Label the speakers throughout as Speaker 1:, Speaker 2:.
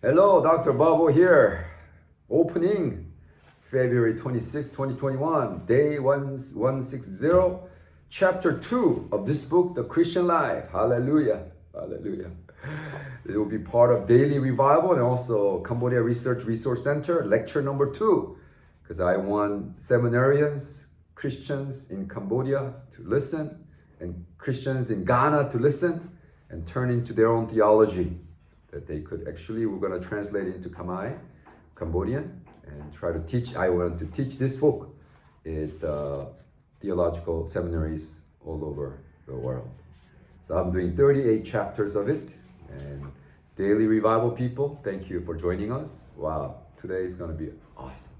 Speaker 1: Hello, Dr. Babo here. Opening February 26, 2021, day 160, chapter 2 of this book, The Christian Life. Hallelujah. Hallelujah. It will be part of Daily Revival and also Cambodia Research Resource Center, lecture number 2. Because I want seminarians, Christians in Cambodia to listen, and Christians in Ghana to listen, and turn into their own theology. That they could actually, we're going to translate into Khmer, Cambodian, and try to teach. I want to teach this book at theological seminaries all over the world. So I'm doing 38 chapters of it. And Daily Revival people, thank you for joining us. Wow, today is going to be awesome.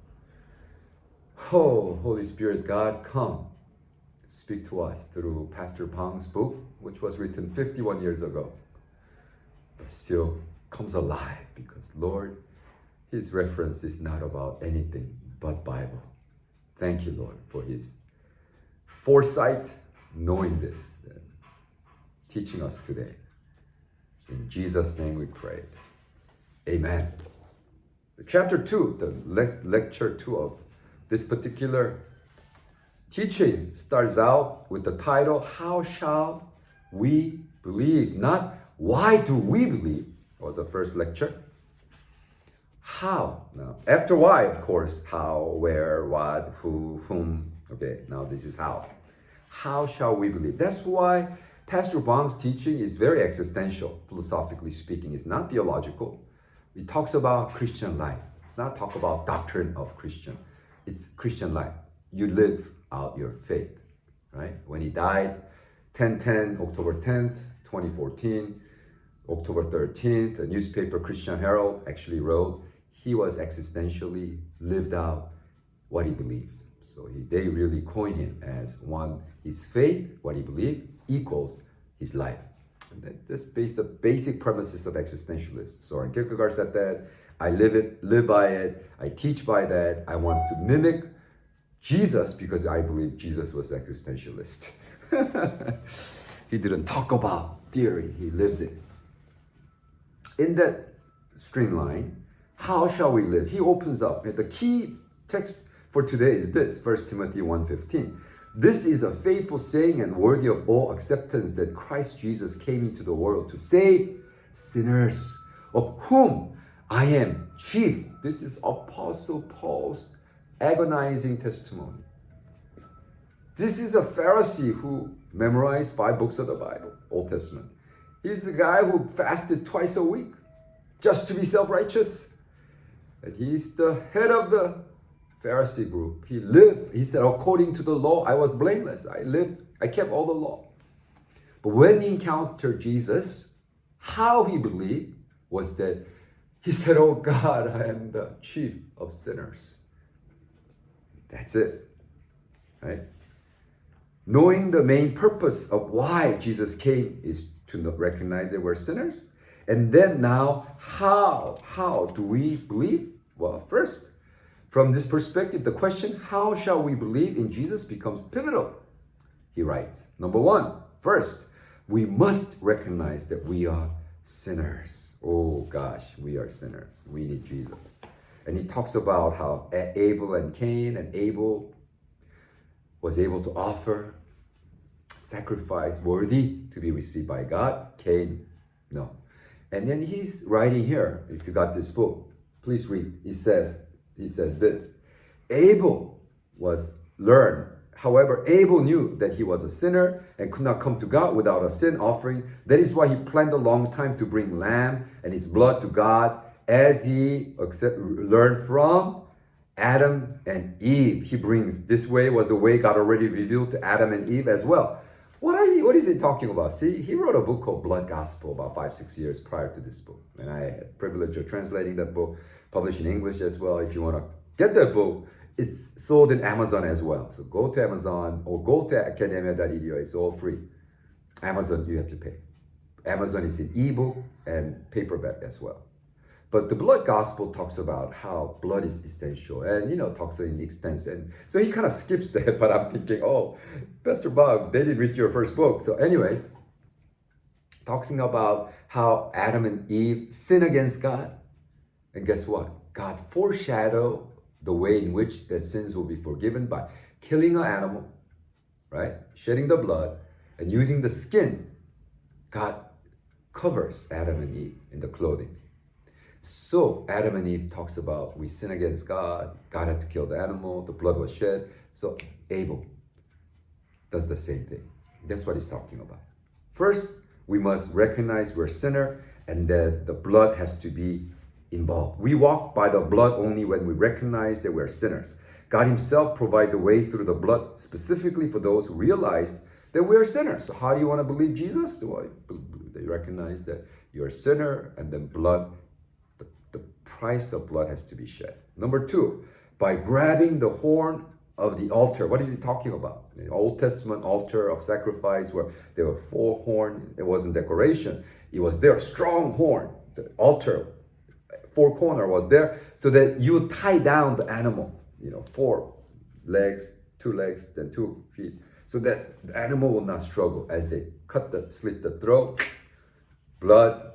Speaker 1: Oh, Holy Spirit, God, come. Speak to us through Pastor Pang's book, which was written 51 years ago. But still comes alive because, Lord, his reference is not about anything but Bible. Thank you, Lord, for his foresight, knowing this, and teaching us today. In Jesus' name we pray. Amen. Chapter 2, the lecture 2 of this particular teaching starts out with the title, How Shall We Believe? Not why do we believe? Was the first lecture. How? Now, after why, of course, how, where, what, who, whom. Okay, now this is how. How shall we believe? That's why Pastor Pang's teaching is very existential, philosophically speaking. It's not theological. He talks about Christian life. It's not talk about doctrine of Christian. It's Christian life. You live out your faith, right? When he died, October 10th, 2014, October 13th, a newspaper, Christian Herald, actually wrote, he was existentially lived out what he believed. So they really coined him as one, his faith, what he believed, equals his life. And that's the basic premises of existentialism. Soren Kierkegaard said that, I live by it, I teach by that, I want to mimic Jesus because I believe Jesus was existentialist. He didn't talk about theory, he lived it. In that streamline, how shall we live? He opens up. The key text for today is this, 1 Timothy 1:15. This is a faithful saying and worthy of all acceptance that Christ Jesus came into the world to save sinners, of whom I am chief. This is Apostle Paul's agonizing testimony. This is a Pharisee who memorized 5 books of the Bible, Old Testament. He's the guy who fasted twice a week just to be self-righteous. And he's the head of the Pharisee group. He said, according to the law, I was blameless. I kept all the law. But when he encountered Jesus, how he believed was that he said, oh God, I am the chief of sinners. That's it, right? Knowing the main purpose of why Jesus came is to recognize that we're sinners. And then now, how do we believe? Well, first, from this perspective, the question, how shall we believe in Jesus becomes pivotal. He writes, number 1, first, we must recognize that we are sinners. Oh gosh, we are sinners. We need Jesus. And he talks about how Abel and Cain, and Abel was able to offer sacrifice worthy to be received by God. Cain, no. And then he's writing here, if you got this book, please read. He says this, Abel was learned. However, Abel knew that he was a sinner and could not come to God without a sin offering. That is why he planned a long time to bring lamb and his blood to God, as he learned from Adam and Eve. He brings this way was the way God already revealed to Adam and Eve as well. What is he talking about? See, he wrote a book called Blood Gospel about 5-6 years prior to this book. And I had the privilege of translating that book, published in English as well. If you want to get that book, it's sold in Amazon as well. So go to Amazon or go to academia.edu. It's all free. Amazon, you have to pay. Amazon is in ebook and paperback as well. But the blood gospel talks about how blood is essential and, talks in extent. And so he kind of skips that, but I'm thinking, oh, Pastor Bob, they didn't read your first book. So anyways, talking about how Adam and Eve sin against God. And guess what? God foreshadowed the way in which that sins will be forgiven by killing an animal, right? Shedding the blood and using the skin. God covers Adam and Eve in the clothing. So Adam and Eve talks about we sin against God. God had to kill the animal. The blood was shed. So Abel does the same thing. That's what he's talking about. First, we must recognize we're a sinner and that the blood has to be involved. We walk by the blood only when we recognize that we're sinners. God himself provided the way through the blood specifically for those who realized that we're sinners. So how do you want to believe Jesus? They recognize that you're a sinner, and then blood, the price of blood has to be shed. Number two, by grabbing the horn of the altar. What is he talking about? The Old Testament altar of sacrifice where there were 4 horns. It wasn't decoration. It was their strong horn. The altar, 4 corner was there so that you tie down the animal. 4 legs, 2 legs, then 2 feet. So that the animal will not struggle as they slit the throat, blood,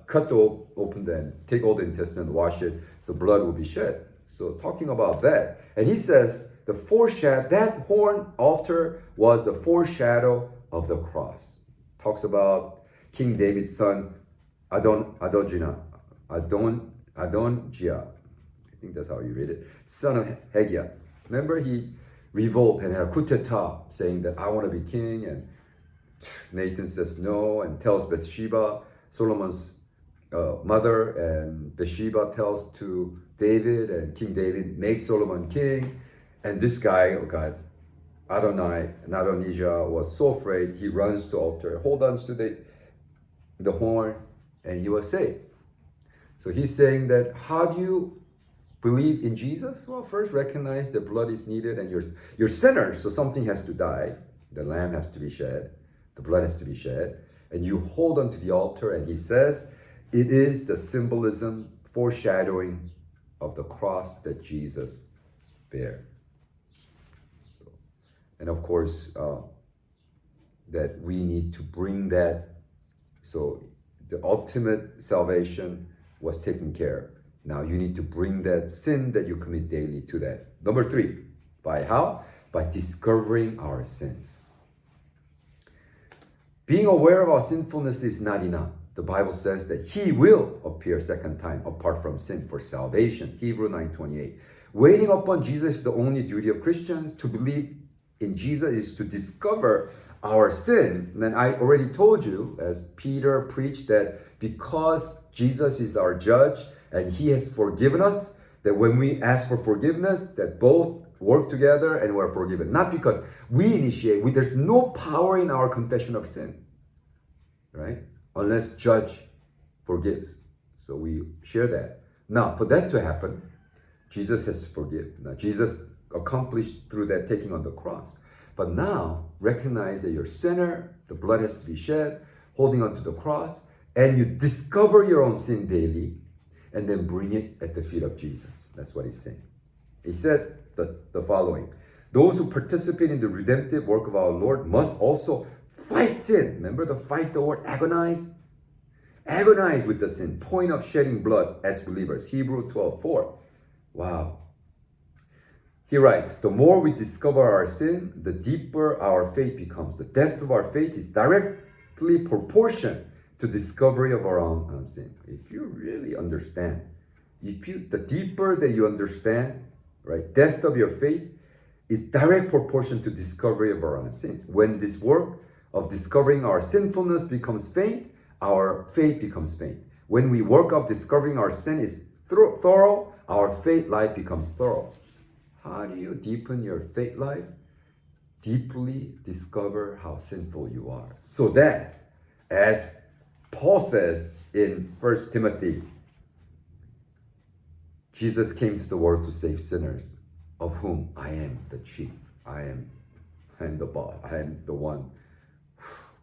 Speaker 1: open then, take all the intestine, wash it, so blood will be shed. So talking about that. And he says, that horn altar was the foreshadow of the cross. Talks about King David's son, Adonijah. I think that's how you read it. Son of Hegiah. Remember, he revolted and had a coup d'etat saying that I want to be king. And Nathan says no and tells Bathsheba, Solomon's mother, and Bathsheba tells to David, and King David makes Solomon king. And this guy, Adonijah, was so afraid, he runs to altar, hold on to the horn, and he was saved. So he's saying that, how do you believe in Jesus? Well, first recognize that blood is needed and you're sinners, so something has to die. The lamb has to be shed, the blood has to be shed, and you hold on to the altar, and he says it is the symbolism, foreshadowing of the cross that Jesus bare. And of course, that we need to bring that. So the ultimate salvation was taken care. Now you need to bring that sin that you commit daily to that. Number 3, by how? By discovering our sins. Being aware of our sinfulness is not enough. The Bible says that he will appear second time apart from sin for salvation. Hebrew 9:28. Waiting upon Jesus is the only duty of Christians. To believe in Jesus is to discover our sin. And I already told you, as Peter preached, that because Jesus is our judge and he has forgiven us, that when we ask for forgiveness, that both work together and we're forgiven. Not because we initiate, there's no power in our confession of sin, right? Unless judge forgives. So we share that. Now, for that to happen, Jesus has forgiven. Now, Jesus accomplished through that taking on the cross. But now, recognize that you're a sinner, the blood has to be shed, holding on to the cross, and you discover your own sin daily, and then bring it at the feet of Jesus. That's what he's saying. He said the following: those who participate in the redemptive work of our Lord must also fight sin. Remember the word agonize? Agonize with the sin, point of shedding blood as believers. Hebrew 12:4. Wow. He writes, the more we discover our sin, the deeper our faith becomes. The depth of our faith is directly proportional to discovery of our own sin. If you really understand, the deeper that you understand, right, depth of your faith is direct proportion to discovery of our own sin. When this work of discovering our sinfulness becomes faint, our faith becomes faint. When we work of discovering our sin is thorough, our faith life becomes thorough. How do you deepen your faith life? Deeply discover how sinful you are. So that, as Paul says in 1 Timothy, Jesus came to the world to save sinners, of whom I am the chief. I am the boss. I am the one.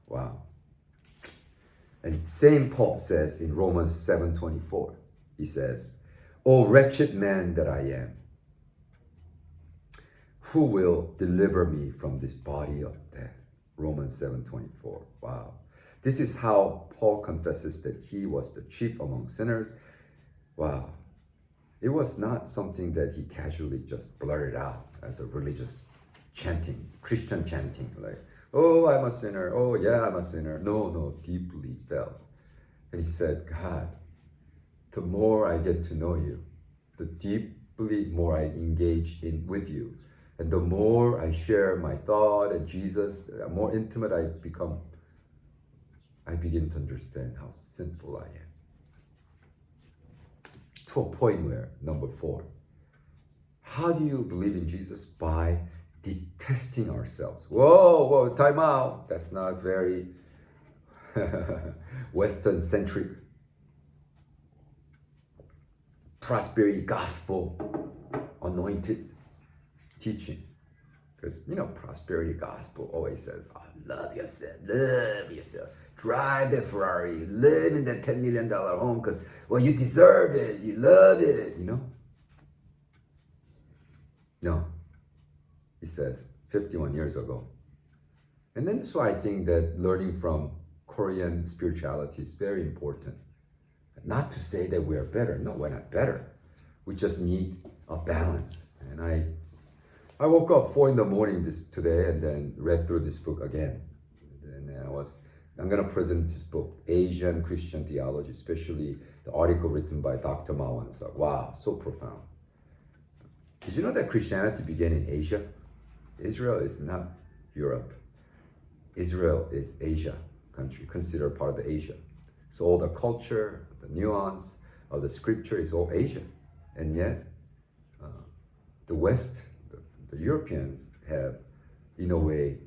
Speaker 1: Wow. And same Paul says in Romans 7:24, he says, "O wretched man that I am, who will deliver me from this body of death?" Romans 7:24. Wow. This is how Paul confesses that he was the chief among sinners. Wow. It was not something that he casually just blurted out as a religious chanting, Christian chanting, like, oh, I'm a sinner. Oh, yeah, I'm a sinner. No, deeply felt. And he said, God, the more I get to know you, the deeply more I engage in with you, and the more I share my thought and Jesus, the more intimate I become, I begin to understand how sinful I am. To a point where, number 4, how do you believe in Jesus? By detesting ourselves. Whoa, time out. That's not very Western-centric prosperity gospel anointed teaching. Because, prosperity gospel always says, oh, love yourself, drive that Ferrari, live in that $10 million home because, well, you deserve it, you love it, No, he says 51 years ago. And then that's why I think that learning from Korean spirituality is very important. Not to say that we are better. No, we're not better. We just need a balance. And I woke up 4 a.m. today and then read through this book again. And I'm going to present this book, Asian Christian Theology, especially the article written by Dr. Mao. And so, wow, so profound. Did you know that Christianity began in Asia? Israel is not Europe. Israel is Asia country, considered part of the Asia. So all the culture, the nuance of the scripture is all Asian. And yet, the West, the Europeans have, in a way,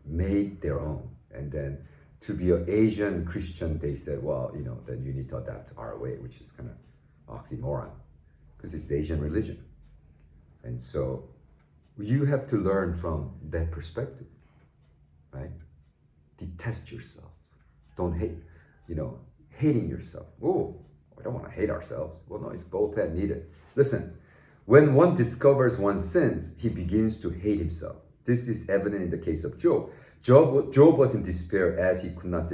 Speaker 1: made their own. And then to be an Asian Christian, they said, well, then you need to adapt our way, which is kind of oxymoron, because it's the Asian religion. And so you have to learn from that perspective, right? Detest yourself. Don't hate, hating yourself. Oh, I don't want to hate ourselves. Well, no, it's both that needed. Listen, when one discovers one's sins, he begins to hate himself. This is evident in the case of Job. Job was in despair as he could not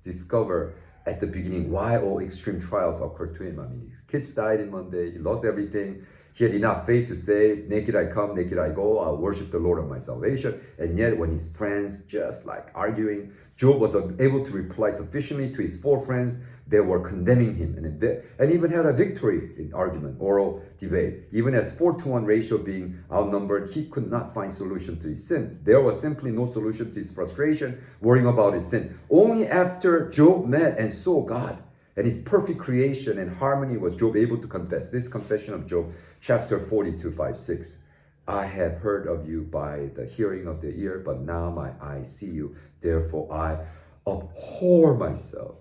Speaker 1: discover at the beginning why all extreme trials occurred to him. I mean, his kids died in one day. He lost everything. He had enough faith to say, naked I come, naked I go. I'll worship the Lord of my salvation. And yet when his friends just like arguing, Job was able to reply sufficiently to his 4 friends. They were condemning him and even had a victory in argument, oral debate. Even as 4-to-1 ratio being outnumbered, he could not find solution to his sin. There was simply no solution to his frustration, worrying about his sin. Only after Job met and saw God and his perfect creation and harmony was Job able to confess. This confession of Job, chapter 42, 5, 6. I have heard of you by the hearing of the ear, but now my eyes see you. Therefore I abhor myself.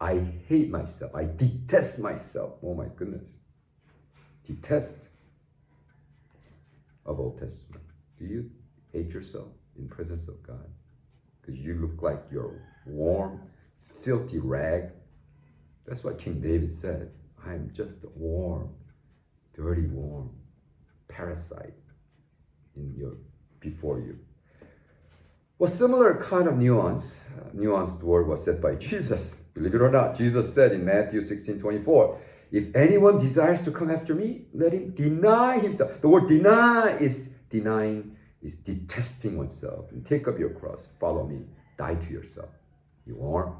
Speaker 1: I hate myself. I detest myself. Oh my goodness. Detest of Old Testament. Do you hate yourself in presence of God? Because you look like you're warm, filthy rag. That's what King David said. I am just a warm, dirty, warm parasite before you. Well, similar kind of nuanced word was said by Jesus. Believe it or not, Jesus said in Matthew 16:24, if anyone desires to come after me, let him deny himself. The word deny is denying, is detesting oneself. And take up your cross, follow me, die to yourself. You warm?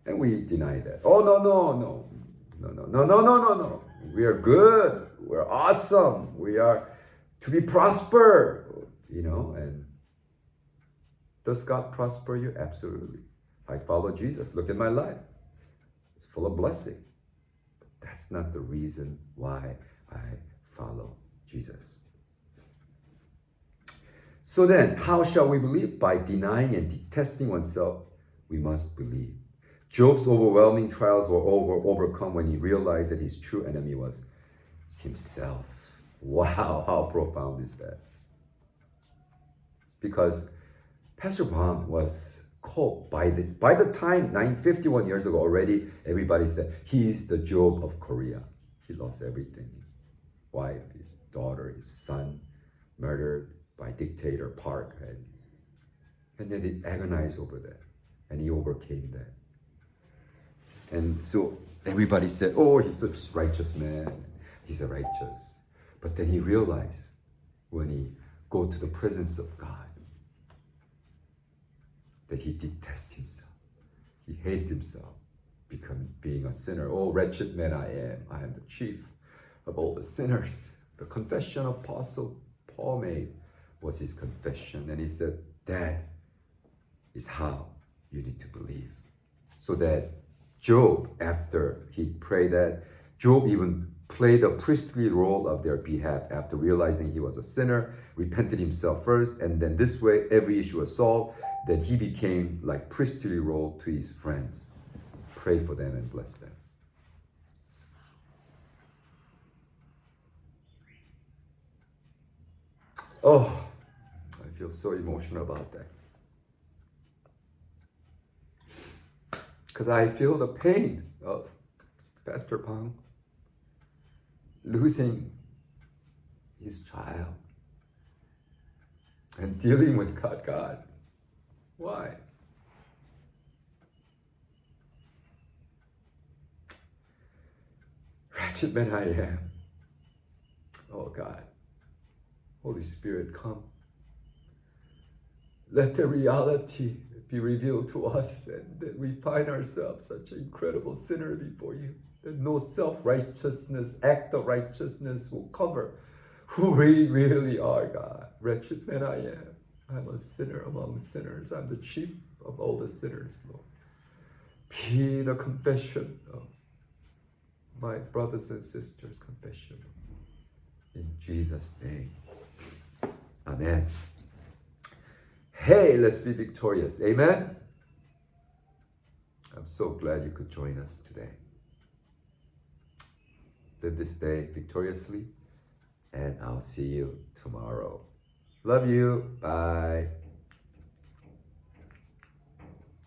Speaker 1: And we deny that. Oh, no. We are good. We're awesome. We are to be prosper. And does God prosper you? Absolutely. I follow Jesus. Look at my life. It's full of blessing. But that's not the reason why I follow Jesus. So then, how shall we believe? By denying and detesting oneself, we must believe. Job's overwhelming trials were overcome when he realized that his true enemy was himself. Wow, how profound is that? Because Pastor Pang was called by this. By the time 51 years ago already, everybody said, he's the Job of Korea. He lost everything. His wife, his daughter, his son, murdered by dictator Park. And then he agonized over that. And he overcame that. And so Everybody said, oh, he's such a righteous man. He's a righteous. But then he realized when he go to the presence of God that he detests himself. He hated himself, being a sinner. Oh, wretched man I am. I am the chief of all the sinners. The confession Apostle Paul made was his confession. And he said, that is how you need to believe. So that Job, after he prayed that, Job even played a priestly role of their behalf after realizing he was a sinner, repented himself first, and then this way every issue was solved. Then he became like priestly role to his friends. Pray for them and bless them. Oh, I feel so emotional about that. Because I feel the pain of Pastor Pang losing his child and dealing with God. Why? Wretched man I am. Oh God, Holy Spirit, come. Let the reality be revealed to us, and that we find ourselves such an incredible sinner before you, that no self-righteousness, act of righteousness will cover who we really are, God. Wretched man I am. I'm a sinner among sinners. I'm the chief of all the sinners, Lord. Be the confession of my brothers and sisters' confession. In Jesus' name. Amen. Hey, let's be victorious. Amen. I'm so glad you could join us today. Live this day victoriously, and I'll see you tomorrow. Love you. Bye.